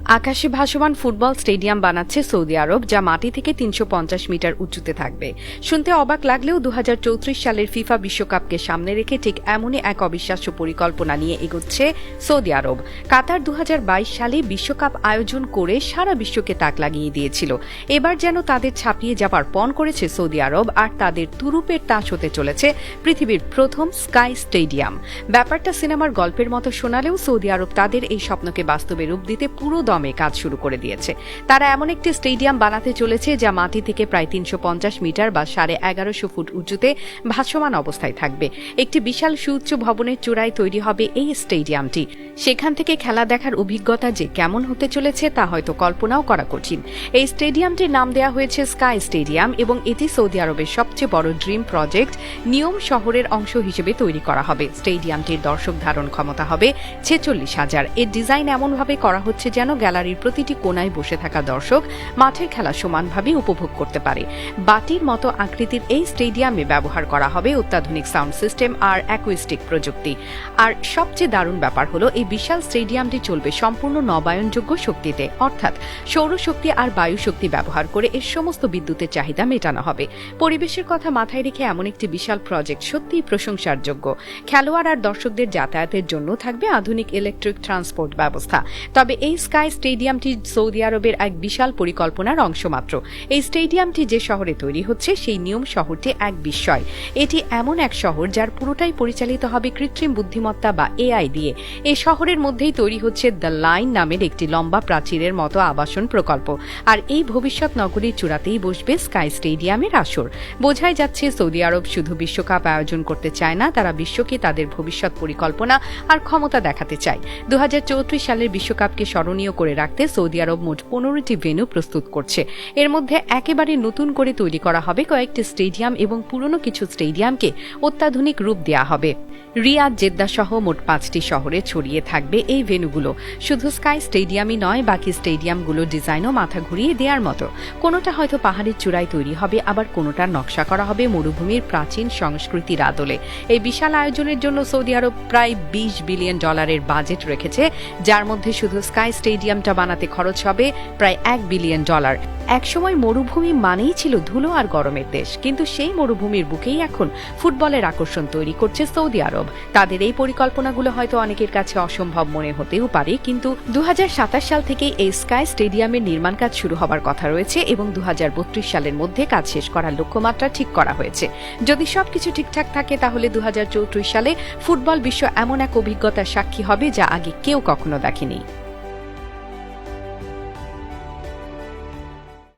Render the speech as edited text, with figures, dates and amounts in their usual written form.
আকাশে ভাসমান football stadium বানাচ্ছে সৌদি আরব, যা মাটি থেকে ৩৫০ মিটার উঁচুতে থাকবে। শুনতে অবাক লাগলেও ২০৩৪ সালের ফিফা বিশ্বকাপকে সামনে রেখে ঠিক এমনই এক অবিশ্বাস্য পরিকল্পনা নিয়ে এগোচ্ছে সৌদি আরব। কাতার ২০২২ সালে বিশ্বকাপ আয়োজন করে সারা বিশ্বকে তাক লাগিয়ে দিয়েছিল। এবার যেন তাদের ছাপিয়ে যাবার পণ করেছে সৌদি আরব, আর তাদের তুরুপের তাস হতে চলেছে পৃথিবীর প্রথম স্কাই স্টেডিয়াম। ব্যাপারটা সিনেমার গল্পের মতো শোনালেও সৌদি আরব তাদের এই স্বপ্নকে বাস্তবে রূপ দিতে পুরো দমে কাজ শুরু করে দিয়েছে। তারা এমন একটি স্টেডিয়াম বানাতে চলেছে যা মাটি থেকে প্রায় ৩৫০ মিটার বা ১১৫০ ফুট উঁচুতে ভাসমান অবস্থায় থাকবে। একটি বিশাল সুউচ্চ ভবনের চূড়ায় তৈরি হবে এই স্টেডিয়ামটি। সেখান থেকে খেলা দেখার অভিজ্ঞতা যে কেমন হতে চলেছে তা হয়তো কল্পনাও করা কঠিন। এই স্টেডিয়ামটির নাম দেওয়া হয়েছে স্কাই স্টেডিয়াম এবং এটি সৌদি আরবের সবচেয়ে বড় ড্রিম প্রজেক্ট নিয়ম শহরের অংশ হিসেবে তৈরি করা হবে। স্টেডিয়ামটির দর্শক ধারণ ক্ষমতা হবে ৪৬,০০০। এর ডিজাইন এমনভাবে করা হচ্ছে যেন গ্যালারির প্রতিটি কোনায় বসে থাকা দর্শক মাঠের খেলা সমানভাবে উপভোগ করতে পারে। বাটির মতো আকৃতির এই স্টেডিয়ামে ব্যবহার করা হবে অত্যাধুনিক সাউন্ড সিস্টেম আর অ্যাকুইস্টিক প্রযুক্তি। আর সবচেয়ে দারুণ ব্যাপার হলো এই বিশাল স্টেডিয়ামটি চলবে সম্পূর্ণ নবায়নযোগ্য শক্তিতে, অর্থাৎ সৌরশক্তি আর বায়ু শক্তি ব্যবহার করে এর সমস্ত বিদ্যুতের চাহিদা মেটানো হবে। পরিবেশের কথা মাথায় রেখে এমন একটি বিশাল প্রজেক্ট সত্যিই প্রশংসার যোগ্য। খেলোয়াড় আর দর্শকদের যাতায়াতের জন্য থাকবে আধুনিক ইলেকট্রিক ট্রান্সপোর্ট ব্যবস্থা। তবে এই স্কাই স্টেডিয়ামটি সৌদি আরবের এক বিশাল পরিকল্পনার অংশ মাত্র। এই স্টেডিয়ামটি যে শহরে তৈরি হচ্ছে সেই নিয়ম শহরটি এক বিস্ময়। এটি এমন এক শহর যার পুরোটাই পরিচালিত হবে কৃত্রিম বুদ্ধিমত্তা বা এআই দিয়ে। এই শহরের মধ্যেই তৈরি হচ্ছে দ্য লাইন নামের একটি লম্বা প্রাচীরের মতো আবাসন প্রকল্প। আর এই ভবিষ্যৎ নগরীর চূড়াতেই বসবে স্কাই স্টেডিয়ামের আসর। বোঝাই যাচ্ছে সৌদি আরব শুধু বিশ্বকাপ আয়োজন করতে চায় না, তারা বিশ্বকে তাদের ভবিষ্যৎ পরিকল্পনা আর ক্ষমতা দেখাতে চায়। ২০৩৪ সালের বিশ্বকাপকে স্মরণীয় করে রাখতে সৌদি আরব মোট ১৫টি ভেন্যু প্রস্তুত করছে। এর মধ্যে একেবারে নতুন করে তৈরি করা হবে কয়েকটি স্টেডিয়াম এবং পুরনো কিছু স্টেডিয়ামকে অত্যাধুনিক রূপ দেওয়া হবে। রিয়াদ, জেদ্দা সহ মোট ৫টি শহরে ছড়িয়ে থাকবে এই ভেন্যুগুলো। শুধু স্কাই স্টেডিয়ামই নয়, বাকি স্টেডিয়ামগুলোর ডিজাইনও মাথা ঘুরিয়ে দেওয়ার মতো। কোনোটা হয়তো পাহাড়ের চূড়ায় তৈরি হবে, আবার কোনোটার নকশা করা হবে মরুভূমির প্রাচীন সংস্কৃতির আদলে। এই বিশাল আয়োজনের জন্য সৌদি আরব প্রায় $২০ বিলিয়ন বাজেট রেখেছে, যার মধ্যে শুধু স্কাই স্টেডিয়ামটা বানাতে খরচ হবে প্রায় $১ বিলিয়ন। একসময় মরুভূমি মানেই ছিল ধুলো আর গরমের দেশ, কিন্তু সেই মরুভূমির বুকেই এখন ফুটবলের আকর্ষণ তৈরি করছে সৌদি আরব। তাদের এই পরিকল্পনাগুলো হয়তো অনেকের কাছে অসম্ভব মনে হতেও পারে, কিন্তু ২০২৭ সাল থেকেই এই স্কাই স্টেডিয়ামের নির্মাণ কাজ শুরু হবার কথা রয়েছে এবং ২০৩২ সালের মধ্যে কাজ শেষ করার লক্ষ্যমাত্রা ঠিক করা হয়েছে। যদি সবকিছু ঠিকঠাক থাকে তাহলে ২০৩৪ সালে ফুটবল বিশ্ব এমন এক অভিজ্ঞতার সাক্ষী হবে যা আগে কেউ কখনো দেখেনি।